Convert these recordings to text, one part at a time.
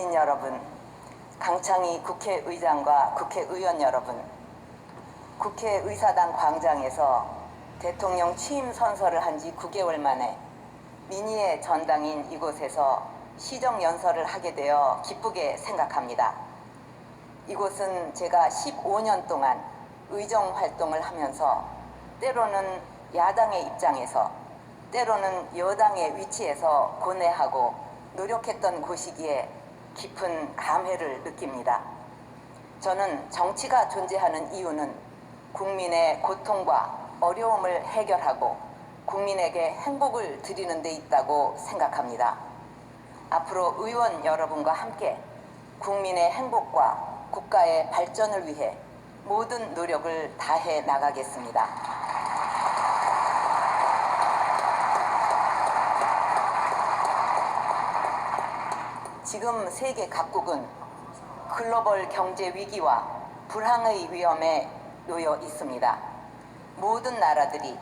국민 여러분, 강창희 국회의장과 국회의원 여러분, 국회의사당 광장에서 대통령 취임 선서를 한 지 9개월 만에 민의의 전당인 이곳에서 시정연설을 하게 되어 기쁘게 생각합니다. 이곳은 제가 15년 동안 의정활동을 하면서 때로는 야당의 입장에서 때로는 여당의 위치에서 고뇌하고 노력했던 곳이기에 깊은 감회를 느낍니다. 저는 정치가 존재하는 이유는 국민의 고통과 어려움을 해결하고 국민에게 행복을 드리는 데 있다고 생각합니다. 앞으로 의원 여러분과 함께 국민의 행복과 국가의 발전을 위해 모든 노력을 다해 나가겠습니다. 지금 세계 각국은 글로벌 경제 위기와 불황의 위험에 놓여 있습니다. 모든 나라들이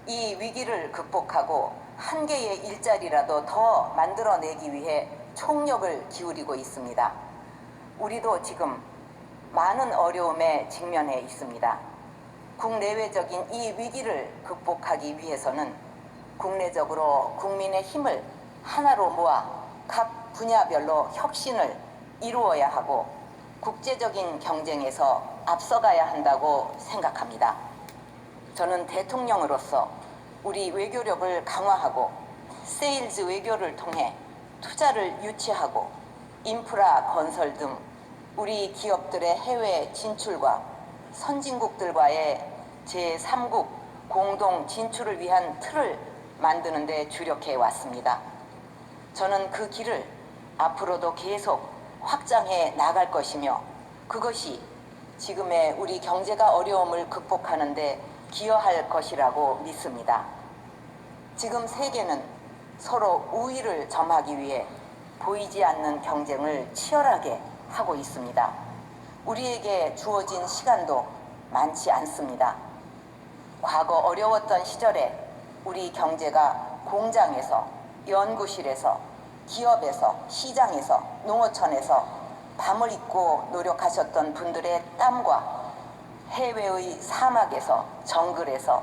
이 위기를 극복하고 한 개의 일자리라도 더 만들어내기 위해 총력을 기울이고 있습니다. 우리도 지금 많은 어려움에 직면해 있습니다. 국내외적인 이 위기를 극복하기 위해서는 국내적으로 국민의 힘을 하나로 모아 각 분야별로 혁신을 이루어야 하고 국제적인 경쟁에서 앞서가야 한다고 생각합니다. 저는 대통령으로서 우리 외교력을 강화하고 세일즈 외교를 통해 투자를 유치하고 인프라 건설 등 우리 기업들의 해외 진출과 선진국들과의 제3국 공동 진출을 위한 틀을 만드는 데 주력해 왔습니다. 저는 그 길을 앞으로도 계속 확장해 나갈 것이며 그것이 지금의 우리 경제가 어려움을 극복하는 데 기여할 것이라고 믿습니다. 지금 세계는 서로 우위를 점하기 위해 보이지 않는 경쟁을 치열하게 하고 있습니다. 우리에게 주어진 시간도 많지 않습니다. 과거 어려웠던 시절에 우리 경제가 공장에서, 연구실에서, 기업에서, 시장에서, 농어촌에서 밤을 잊고 노력하셨던 분들의 땀과 해외의 사막에서, 정글에서,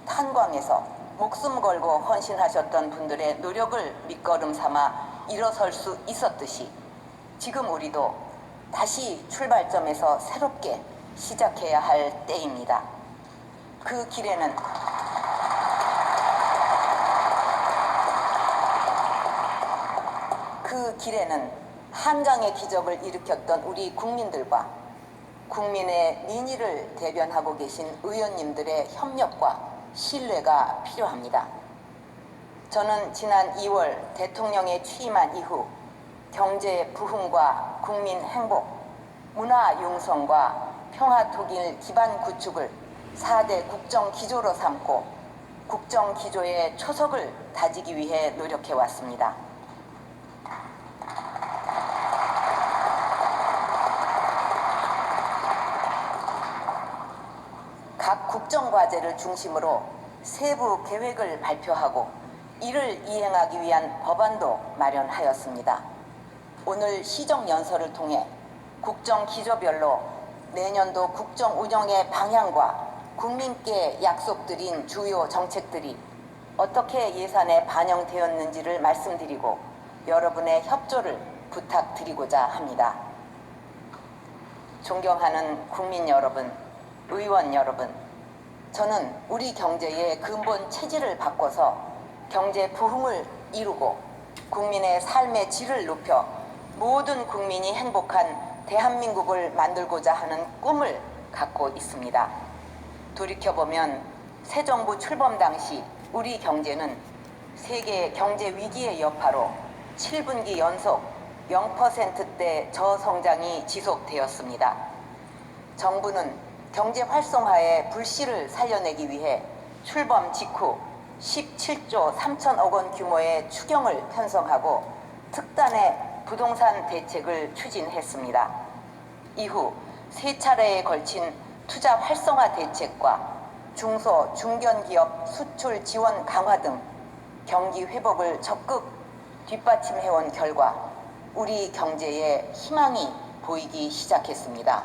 탄광에서 목숨 걸고 헌신하셨던 분들의 노력을 밑거름 삼아 일어설 수 있었듯이 지금 우리도 다시 출발점에서 새롭게 시작해야 할 때입니다. 그 길에는 한강의 기적을 일으켰던 우리 국민들과 국민의 민의를 대변하고 계신 의원님들의 협력과 신뢰가 필요합니다. 저는 지난 2월 대통령에 취임한 이후 경제 부흥과 국민 행복, 문화 융성과 평화 통일 기반 구축을 4대 국정 기조로 삼고 국정 기조의 초석을 다지기 위해 노력해 왔습니다. 각 국정과제를 중심으로 세부 계획을 발표하고 이를 이행하기 위한 법안도 마련하였습니다. 오늘 시정연설을 통해 국정 기조별로 내년도 국정 운영의 방향과 국민께 약속드린 주요 정책들이 어떻게 예산에 반영되었는지를 말씀드리고 여러분의 협조를 부탁드리고자 합니다. 존경하는 국민 여러분, 의원 여러분, 저는 우리 경제의 근본 체질을 바꿔서 경제 부흥을 이루고 국민의 삶의 질을 높여 모든 국민이 행복한 대한민국을 만들고자 하는 꿈을 갖고 있습니다. 돌이켜보면 새 정부 출범 당시 우리 경제는 세계 경제 위기의 여파로 7분기 연속 0%대 저성장이 지속되었습니다. 정부는 경제 활성화의 불씨를 살려내기 위해 출범 직후 17조 3천억 원 규모의 추경을 편성하고 특단의 부동산 대책을 추진했습니다. 이후 세 차례에 걸친 투자 활성화 대책과 중소, 중견기업 수출 지원 강화 등 경기 회복을 적극 뒷받침해온 결과 우리 경제에 희망이 보이기 시작했습니다.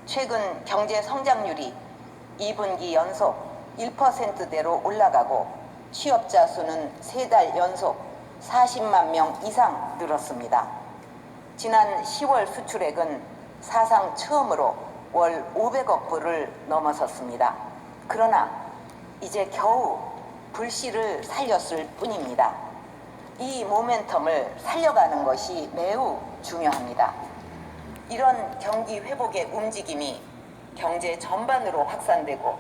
최근 경제 성장률이 2분기 연속 1%대로 올라가고 취업자 수는 3달 연속 40만 명 이상 늘었습니다. 지난 10월 수출액은 사상 처음으로 월 500억 불을 넘어섰습니다. 그러나 이제 겨우 불씨를 살렸을 뿐입니다. 이 모멘텀을 살려가는 것이 매우 중요합니다. 이런 경기 회복의 움직임이 경제 전반으로 확산되고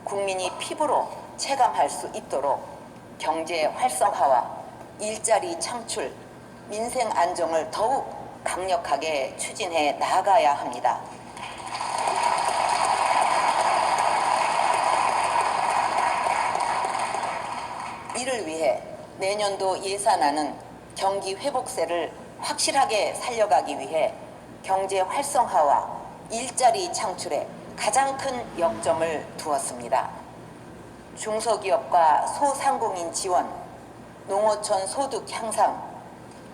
국민이 피부로 체감할 수 있도록 경제 활성화와 일자리 창출, 민생 안정을 더욱 강력하게 추진해 나가야 합니다. 이를 위해 내년도 예산안은 경기 회복세를 확실하게 살려가기 위해 경제 활성화와 일자리 창출에 가장 큰 역점을 두었습니다. 중소기업과 소상공인 지원, 농어촌 소득 향상,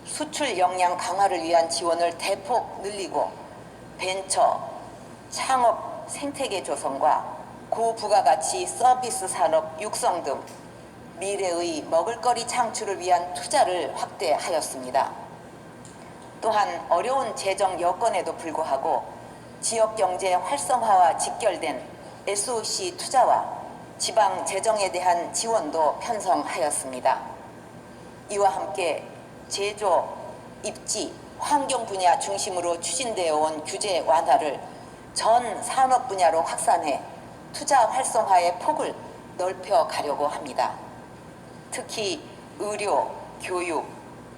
수출 역량 강화를 위한 지원을 대폭 늘리고 벤처, 창업 생태계 조성과 고부가가치 서비스 산업 육성 등 미래의 먹을거리 창출을 위한 투자를 확대하였습니다. 또한 어려운 재정 여건에도 불구하고 지역경제 활성화와 직결된 SOC 투자와 지방 재정에 대한 지원도 편성하였습니다. 이와 함께 제조, 입지, 환경 분야 중심으로 추진되어 온 규제 완화를 전 산업 분야로 확산해 투자 활성화의 폭을 넓혀가려고 합니다. 특히 의료, 교육,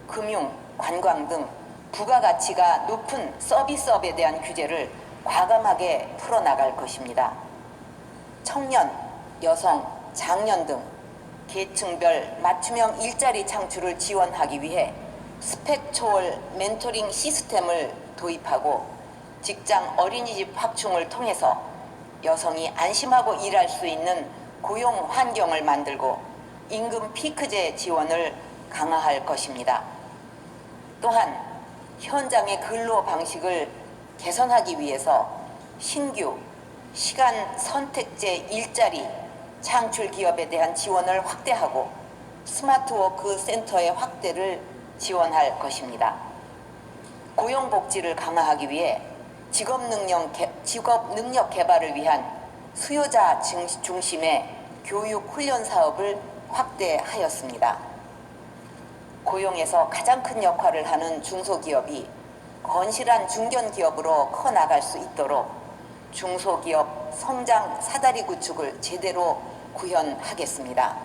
금융, 관광 등 부가가치가 높은 서비스업에 대한 규제를 과감하게 풀어나갈 것입니다. 청년, 여성, 장년 등 계층별 맞춤형 일자리 창출을 지원하기 위해 스펙 초월 멘토링 시스템을 도입하고 직장 어린이집 확충을 통해서 여성이 안심하고 일할 수 있는 고용 환경을 만들고 임금 피크제 지원을 강화할 것입니다. 또한 현장의 근로 방식을 개선하기 위해서 신규 시간 선택제 일자리 창출 기업에 대한 지원을 확대하고 스마트워크 센터의 확대를 지원할 것입니다. 고용복지를 강화하기 위해 직업능력 개발을 위한 수요자 중심의 교육 훈련 사업을 확대하였습니다. 고용에서 가장 큰 역할을 하는 중소기업이 건실한 중견기업으로 커나갈 수 있도록 중소기업 성장 사다리 구축을 제대로 구현하겠습니다.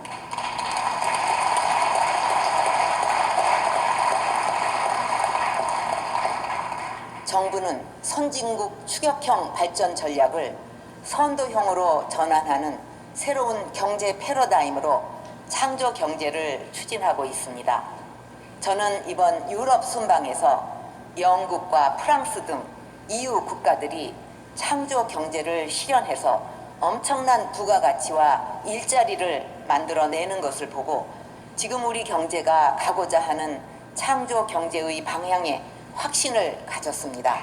정부는 선진국 추격형 발전 전략을 선도형으로 전환하는 새로운 경제 패러다임으로 창조 경제를 추진하고 있습니다. 저는 이번 유럽 순방에서 영국과 프랑스 등 EU 국가들이 창조 경제를 실현해서 엄청난 부가가치와 일자리를 만들어내는 것을 보고 지금 우리 경제가 가고자 하는 창조 경제의 방향에 확신을 가졌습니다.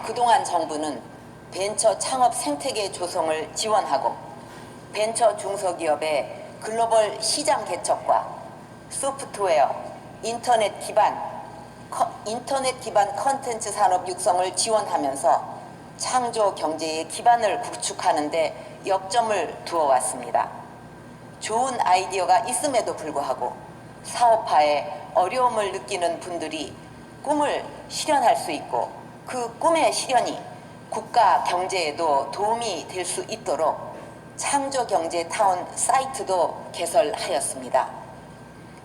그동안 정부는 벤처 창업 생태계 조성을 지원하고 벤처 중소기업의 글로벌 시장 개척과 소프트웨어, 인터넷 기반 컨텐츠 산업 육성을 지원하면서 창조 경제의 기반을 구축하는 데 역점을 두어 왔습니다. 좋은 아이디어가 있음에도 불구하고 사업화에 어려움을 느끼는 분들이 꿈을 실현할 수 있고 그 꿈의 실현이 국가 경제에도 도움이 될 수 있도록 창조경제타운 사이트도 개설하였습니다.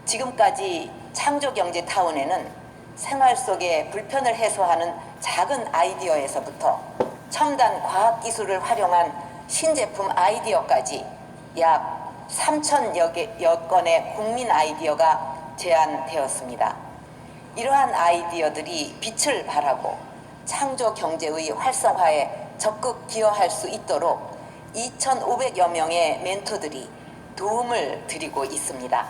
지금까지 창조경제타운에는 생활 속의 불편을 해소하는 작은 아이디어에서부터 첨단 과학기술을 활용한 신제품 아이디어까지 약 3,000여 건의 국민 아이디어가 제안되었습니다. 이러한 아이디어들이 빛을 발하고 창조 경제의 활성화에 적극 기여할 수 있도록 2,500여 명의 멘토들이 도움을 드리고 있습니다.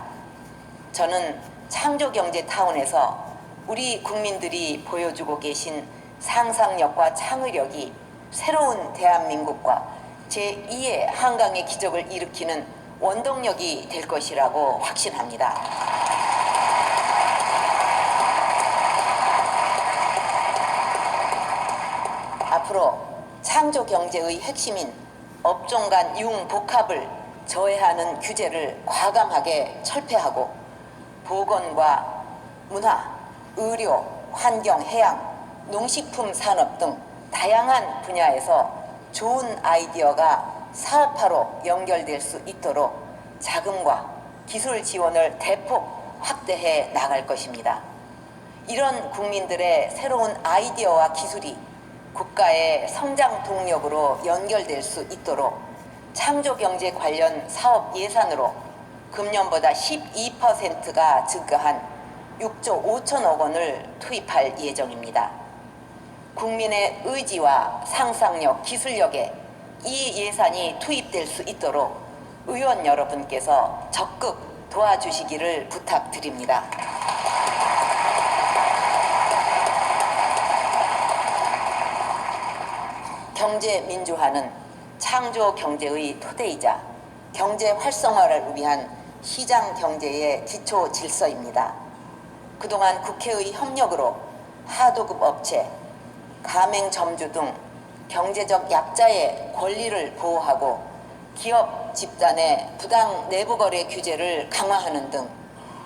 저는 창조경제타운에서 우리 국민들이 보여주고 계신 상상력과 창의력이 새로운 대한민국과 제2의 한강의 기적을 일으키는 원동력이 될 것이라고 확신합니다. 앞으로 창조경제의 핵심인 업종 간 융복합을 저해하는 규제를 과감하게 철폐하고 보건과 문화, 의료, 환경, 해양, 농식품 산업 등 다양한 분야에서 좋은 아이디어가 사업화로 연결될 수 있도록 자금과 기술 지원을 대폭 확대해 나갈 것입니다. 이런 국민들의 새로운 아이디어와 기술이 국가의 성장 동력으로 연결될 수 있도록 창조경제 관련 사업 예산으로 금년보다 12%가 증가한 6조 5천억 원을 투입할 예정입니다. 국민의 의지와 상상력, 기술력에 이 예산이 투입될 수 있도록 의원 여러분께서 적극 도와주시기를 부탁드립니다. 경제민주화는 창조경제의 토대이자 경제 활성화를 위한 시장경제의 기초 질서입니다. 그동안 국회의 협력으로 하도급 업체, 가맹점주 등 경제적 약자의 권리를 보호하고 기업 집단의 부당 내부거래 규제를 강화하는 등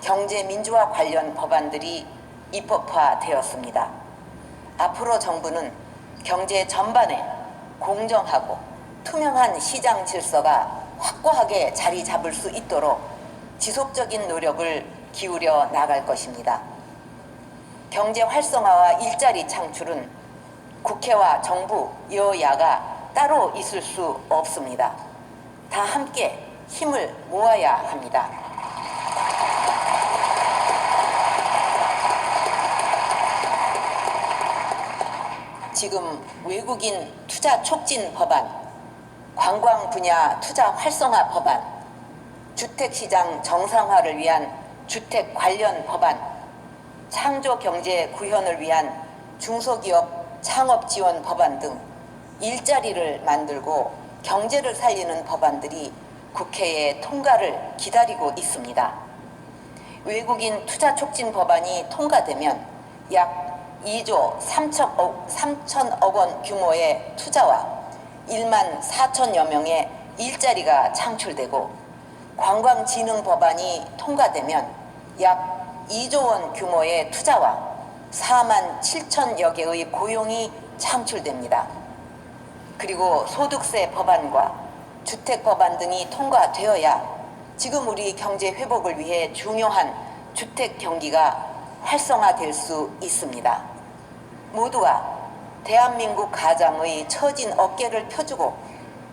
경제민주화 관련 법안들이 입법화되었습니다. 앞으로 정부는 경제 전반에 공정하고 투명한 시장 질서가 확고하게 자리 잡을 수 있도록 지속적인 노력을 기울여 나갈 것입니다. 경제 활성화와 일자리 창출은 국회와 정부, 여야가 따로 있을 수 없습니다. 다 함께 힘을 모아야 합니다. 지금 외국인 투자 촉진 법안, 관광 분야 투자 활성화 법안, 주택시장 정상화를 위한 주택 관련 법안, 창조경제 구현을 위한 중소기업 창업 지원 법안 등 일자리를 만들고 경제를 살리는 법안들이 국회의 통과를 기다리고 있습니다. 외국인 투자 촉진 법안이 통과되면 약 2조 3천억 원 규모의 투자와 1만 4천여 명의 일자리가 창출되고 관광진흥 법안이 통과되면 약 2조 원 규모의 투자와 4만 7천여 개의 고용이 창출됩니다. 그리고 소득세 법안과 주택 법안 등이 통과되어야 지금 우리 경제 회복을 위해 중요한 주택 경기가 활성화될 수 있습니다. 모두가 대한민국 가장의 처진 어깨를 펴주고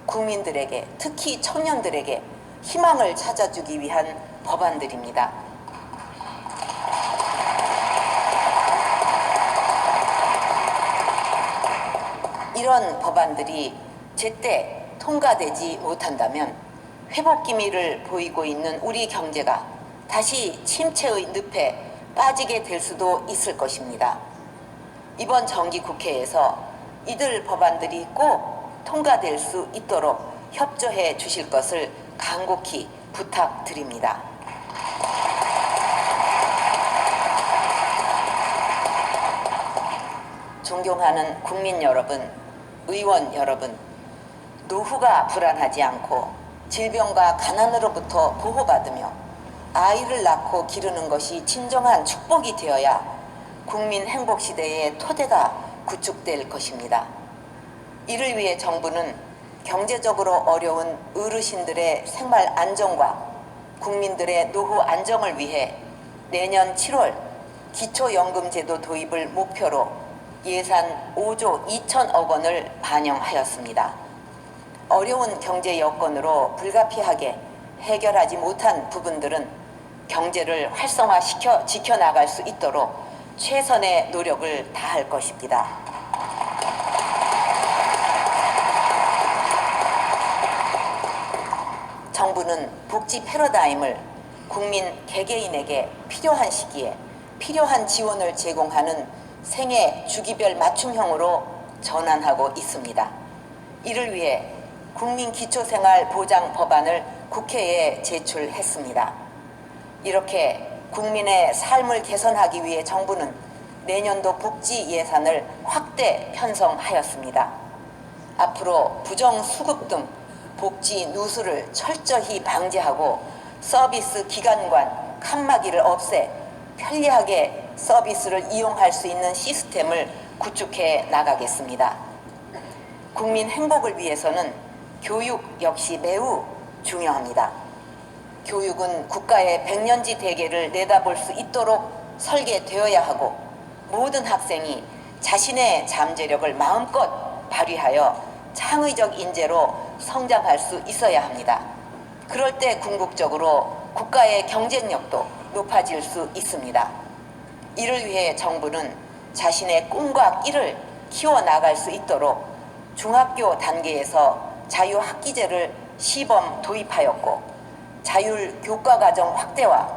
국민들에게, 특히 청년들에게 희망을 찾아주기 위한 법안들입니다. 이런 법안들이 제때 통과되지 못한다면 회복 기미를 보이고 있는 우리 경제가 다시 침체의 늪에 빠지게 될 수도 있을 것입니다. 이번 정기국회에서 이들 법안들이 꼭 통과될 수 있도록 협조해 주실 것을 간곡히 부탁드립니다. 존경하는 국민 여러분, 의원 여러분, 노후가 불안하지 않고 질병과 가난으로부터 보호받으며 아이를 낳고 기르는 것이 진정한 축복이 되어야 국민 행복 시대의 토대가 구축될 것입니다. 이를 위해 정부는 경제적으로 어려운 어르신들의 생활 안정과 국민들의 노후 안정을 위해 내년 7월 기초연금제도 도입을 목표로 예산 5조 2천억 원을 반영하였습니다. 어려운 경제 여건으로 불가피하게 해결하지 못한 부분들은 경제를 활성화시켜 지켜나갈 수 있도록 최선의 노력을 다할 것입니다. 정부는 복지 패러다임을 국민 개개인에게 필요한 시기에 필요한 지원을 제공하는 생애 주기별 맞춤형으로 전환하고 있습니다. 이를 위해 국민기초생활보장 법안을 국회에 제출했습니다. 이렇게 국민의 삶을 개선하기 위해 정부는 내년도 복지 예산을 확대 편성하였습니다. 앞으로 부정수급 등 복지 누수를 철저히 방지하고 서비스 기관간 칸막이를 없애 편리하게 서비스를 이용할 수 있는 시스템을 구축해 나가겠습니다. 국민 행복을 위해서는 교육 역시 매우 중요합니다. 교육은 국가의 백년지 대계를 내다볼 수 있도록 설계되어야 하고 모든 학생이 자신의 잠재력을 마음껏 발휘하여 창의적 인재로 성장할 수 있어야 합니다. 그럴 때 궁극적으로 국가의 경쟁력도 높아질 수 있습니다. 이를 위해 정부는 자신의 꿈과 끼를 키워나갈 수 있도록 중학교 단계에서 자유학기제를 시범 도입하였고 자율교과과정 확대와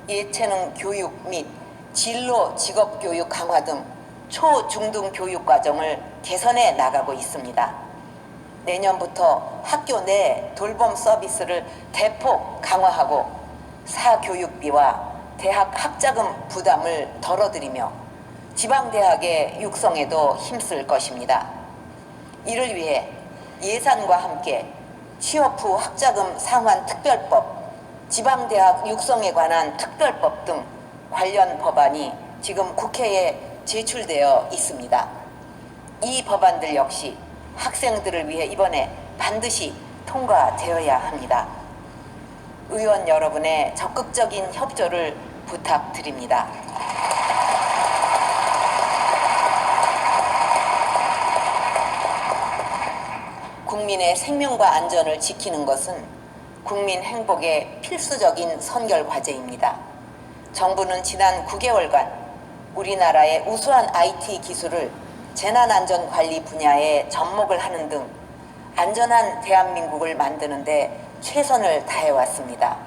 예체능 교육 및 진로 직업교육 강화 등 초, 중등 교육과정을 개선해 나가고 있습니다. 내년부터 학교 내 돌봄 서비스를 대폭 강화하고 사교육비와 대학 학자금 부담을 덜어드리며 지방대학의 육성에도 힘쓸 것입니다. 이를 위해 예산과 함께 취업 후 학자금 상환 특별법, 지방대학 육성에 관한 특별법 등 관련 법안이 지금 국회에 제출되어 있습니다. 이 법안들 역시 학생들을 위해 이번에 반드시 통과되어야 합니다. 의원 여러분의 적극적인 협조를 부탁드립니다. 국민의 생명과 안전을 지키는 것은 국민 행복의 필수적인 선결 과제입니다. 정부는 지난 9개월간 우리나라의 우수한 IT 기술을 재난안전관리 분야에 접목을 하는 등 안전한 대한민국을 만드는 데 최선을 다해왔습니다.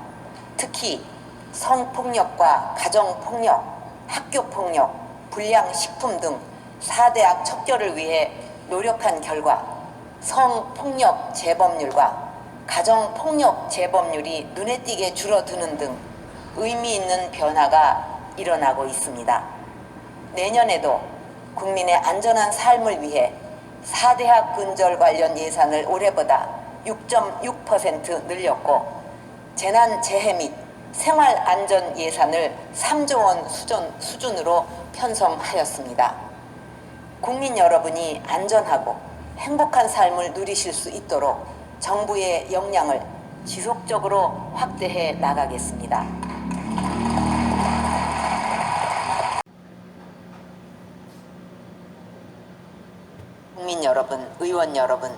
특히 성폭력과 가정폭력, 학교폭력, 불량식품 등 4대악 척결을 위해 노력한 결과 성폭력 재범률과 가정폭력 재범률이 눈에 띄게 줄어드는 등 의미 있는 변화가 일어나고 있습니다. 내년에도 국민의 안전한 삶을 위해 4대학 근절 관련 예산을 올해보다 6.6% 늘렸고 재난재해 및 생활안전 예산을 3조 원 수준으로 편성하였습니다. 국민 여러분이 안전하고 행복한 삶을 누리실 수 있도록 정부의 역량을 지속적으로 확대해 나가겠습니다. 국민 여러분, 의원 여러분,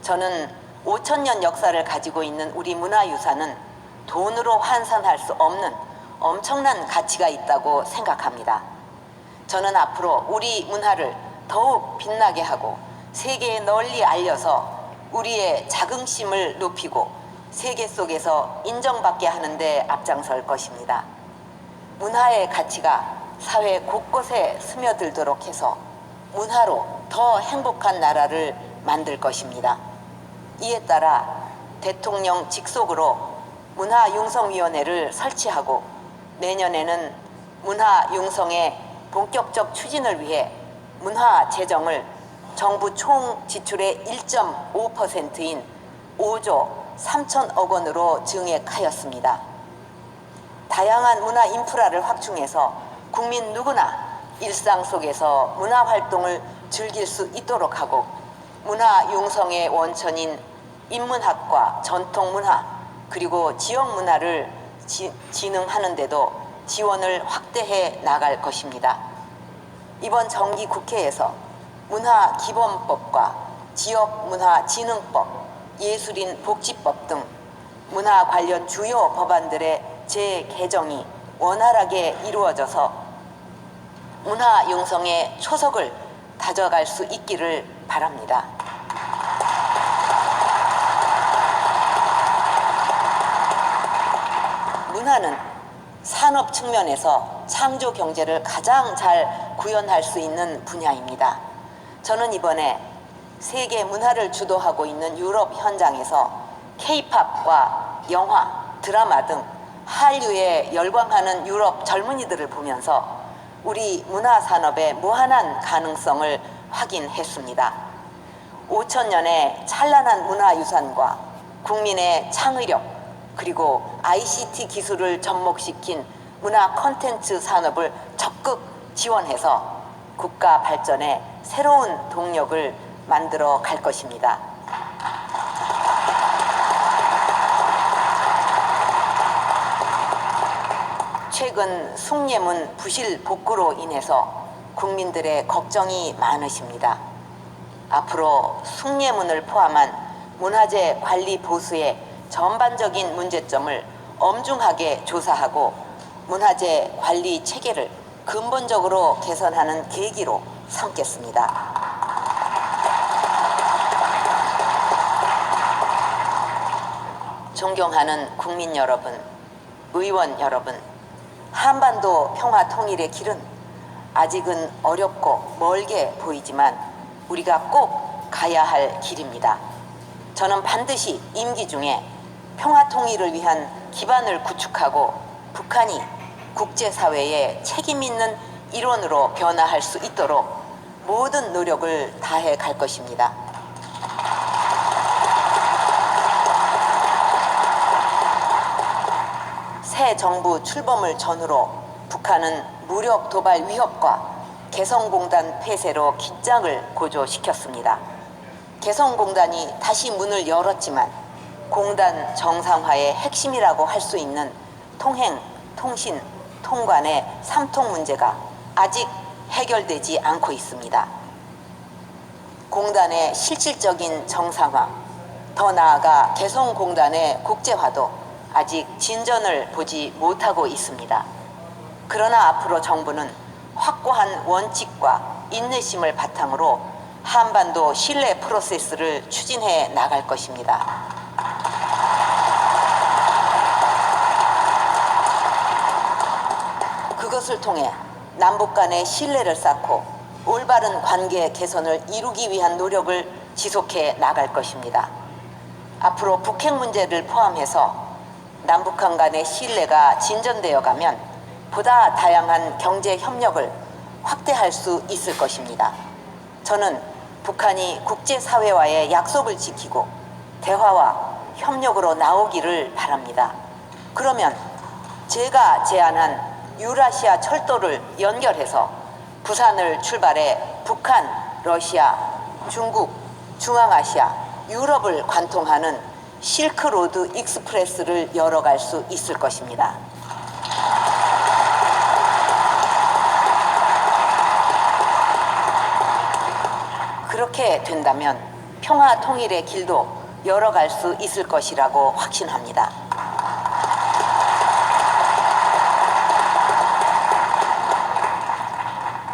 저는 5,000년 역사를 가지고 있는 우리 문화유산은 돈으로 환산할 수 없는 엄청난 가치가 있다고 생각합니다. 저는 앞으로 우리 문화를 더욱 빛나게 하고 세계에 널리 알려서 우리의 자긍심을 높이고 세계 속에서 인정받게 하는 데 앞장설 것입니다. 문화의 가치가 사회 곳곳에 스며들도록 해서 문화로 더 행복한 나라를 만들 것입니다. 이에 따라 대통령 직속으로 문화융성위원회를 설치하고 내년에는 문화융성의 본격적 추진을 위해 문화재정을 정부 총 지출의 1.5%인 5조 3천억 원으로 증액하였습니다. 다양한 문화 인프라를 확충해서 국민 누구나 일상 속에서 문화활동을 즐길 수 있도록 하고 문화융성의 원천인 인문학과 전통문화 그리고 지역문화를 진흥하는 데도 지원을 확대해 나갈 것입니다. 이번 정기 국회에서 문화기본법과 지역문화진흥법, 예술인 복지법 등 문화 관련 주요 법안들의 재개정이 원활하게 이루어져서 문화융성의 초석을 다져갈 수 있기를 바랍니다. 문화는 산업 측면에서 창조 경제를 가장 잘 구현할 수 있는 분야입니다. 저는 이번에 세계 문화를 주도하고 있는 유럽 현장에서 K-팝과 영화, 드라마 등 한류에 열광하는 유럽 젊은이들을 보면서 우리 문화 산업의 무한한 가능성을 확인했습니다. 5천년의 찬란한 문화유산과 국민의 창의력 그리고 ICT 기술을 접목시킨 문화 콘텐츠 산업을 적극 지원해서 국가 발전에 새로운 동력을 만들어 갈 것입니다. 최근 숭례문 부실 복구로 인해서 국민들의 걱정이 많으십니다. 앞으로 숭례문을 포함한 문화재 관리 보수의 전반적인 문제점을 엄중하게 조사하고 문화재 관리 체계를 근본적으로 개선하는 계기로 삼겠습니다. 존경하는 국민 여러분, 의원 여러분, 한반도 평화 통일의 길은 아직은 어렵고 멀게 보이지만 우리가 꼭 가야 할 길입니다. 저는 반드시 임기 중에 평화 통일을 위한 기반을 구축하고 북한이 국제사회에 책임 있는 일원으로 변화할 수 있도록 모든 노력을 다해 갈 것입니다. 새 정부 출범을 전후로 북한은 무력 도발 위협과 개성공단 폐쇄로 긴장을 고조시켰습니다. 개성공단이 다시 문을 열었지만 공단 정상화의 핵심이라고 할 수 있는 통행, 통신, 통관의 삼통 문제가 아직 해결되지 않고 있습니다. 공단의 실질적인 정상화, 더 나아가 개성공단의 국제화도 아직 진전을 보지 못하고 있습니다. 그러나 앞으로 정부는 확고한 원칙과 인내심을 바탕으로 한반도 신뢰 프로세스를 추진해 나갈 것입니다. 그것을 통해 남북 간의 신뢰를 쌓고 올바른 관계 개선을 이루기 위한 노력을 지속해 나갈 것입니다. 앞으로 북핵 문제를 포함해서 남북한 간의 신뢰가 진전되어 가면 보다 다양한 경제 협력을 확대할 수 있을 것입니다. 저는 북한이 국제사회와의 약속을 지키고 대화와 협력으로 나오기를 바랍니다. 그러면 제가 제안한 유라시아 철도를 연결해서 부산을 출발해 북한, 러시아, 중국, 중앙아시아, 유럽을 관통하는 실크로드 익스프레스를 열어갈 수 있을 것입니다. 그렇게 된다면 평화 통일의 길도 열어갈 수 있을 것이라고 확신합니다.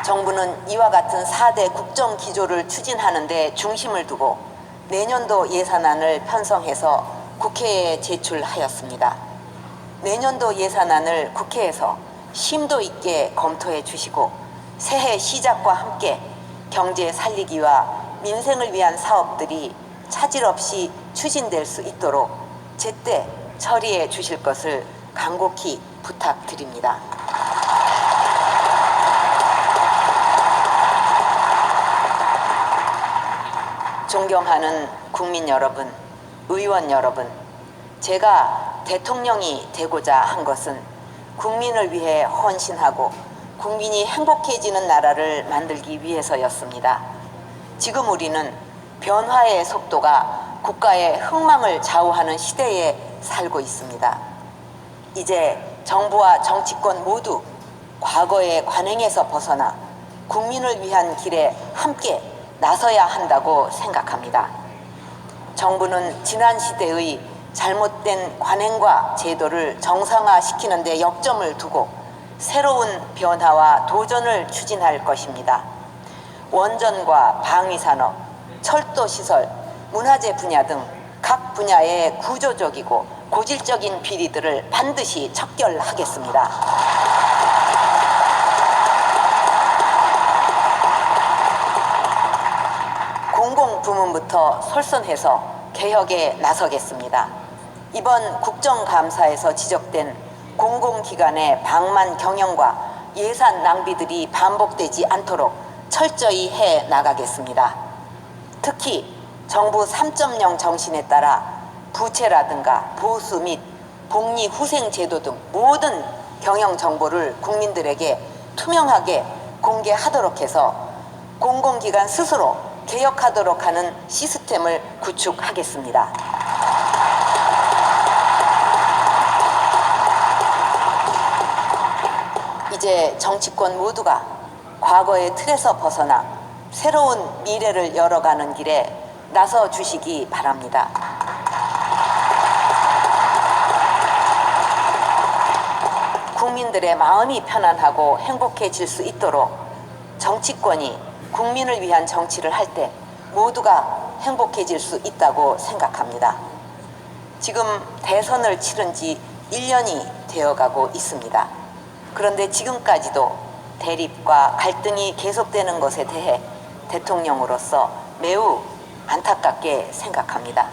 정부는 이와 같은 4대 국정 기조를 추진하는 데 중심을 두고 내년도 예산안을 편성해서 국회에 제출하였습니다. 내년도 예산안을 국회에서 심도 있게 검토해 주시고 새해 시작과 함께 경제 살리기와 민생을 위한 사업들이 차질 없이 추진될 수 있도록 제때 처리해 주실 것을 간곡히 부탁드립니다. 존경하는 국민 여러분, 의원 여러분, 제가 대통령이 되고자 한 것은 국민을 위해 헌신하고 국민이 행복해지는 나라를 만들기 위해서였습니다. 지금 우리는 변화의 속도가 국가의 흥망을 좌우하는 시대에 살고 있습니다. 이제 정부와 정치권 모두 과거의 관행에서 벗어나 국민을 위한 길에 함께 나서야 한다고 생각합니다. 정부는 지난 시대의 잘못된 관행과 제도를 정상화시키는 데 역점을 두고 새로운 변화와 도전을 추진할 것입니다. 원전과 방위산업, 철도시설, 문화재 분야 등 각 분야의 구조적이고 고질적인 비리들을 반드시 척결하겠습니다. 공공부문부터 솔선해서 개혁에 나서겠습니다. 이번 국정감사에서 지적된 공공기관의 방만 경영과 예산 낭비들이 반복되지 않도록 철저히 해 나가겠습니다. 특히 정부 3.0 정신에 따라 부채라든가 보수 및 복리후생제도 등 모든 경영 정보를 국민들에게 투명하게 공개하도록 해서 공공기관 스스로 개혁하도록 하는 시스템을 구축하겠습니다. 이제 정치권 모두가 과거의 틀에서 벗어나 새로운 미래를 열어가는 길에 나서 주시기 바랍니다. 국민들의 마음이 편안하고 행복해질 수 있도록 정치권이 국민을 위한 정치를 할 때 모두가 행복해질 수 있다고 생각합니다. 지금 대선을 치른 지 1년이 되어가고 있습니다. 그런데 지금까지도 대립과 갈등이 계속되는 것에 대해 대통령으로서 매우 안타깝게 생각합니다.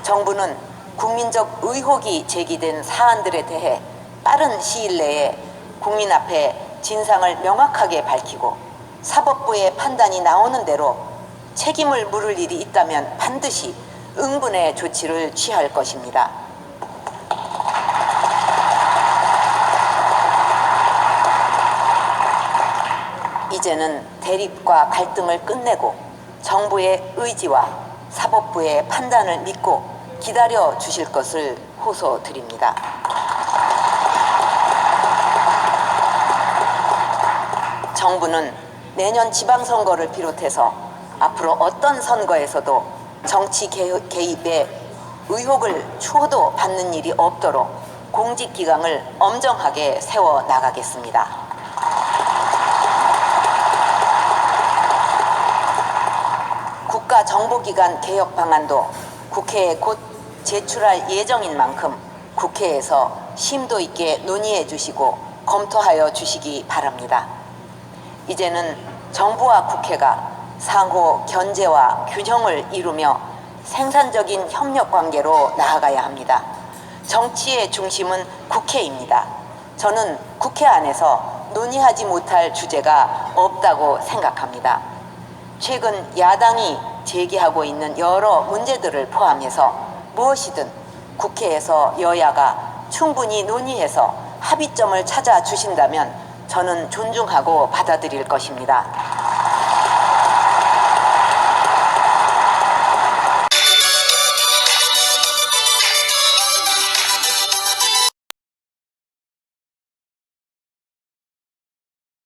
정부는 국민적 의혹이 제기된 사안들에 대해 빠른 시일 내에 국민 앞에 진상을 명확하게 밝히고 사법부의 판단이 나오는 대로 책임을 물을 일이 있다면 반드시 응분의 조치를 취할 것입니다. 이제는 대립과 갈등을 끝내고 정부의 의지와 사법부의 판단을 믿고 기다려 주실 것을 호소드립니다. 정부는 내년 지방선거를 비롯해서 앞으로 어떤 선거에서도 정치 개입에 의혹을 추호도 받는 일이 없도록 공직기강을 엄정하게 세워 나가겠습니다. 국가정보기관 개혁 방안도 국회에 곧 제출할 예정인 만큼 국회에서 심도 있게 논의해 주시고 검토하여 주시기 바랍니다. 이제는 정부와 국회가 상호 견제와 균형을 이루며 생산적인 협력 관계로 나아가야 합니다. 정치의 중심은 국회입니다. 저는 국회 안에서 논의하지 못할 주제가 없다고 생각합니다. 최근 야당이 제기하고 있는 여러 문제들을 포함해서 무엇이든 국회에서 여야가 충분히 논의해서 합의점을 찾아 주신다면 저는 존중하고 받아들일 것입니다.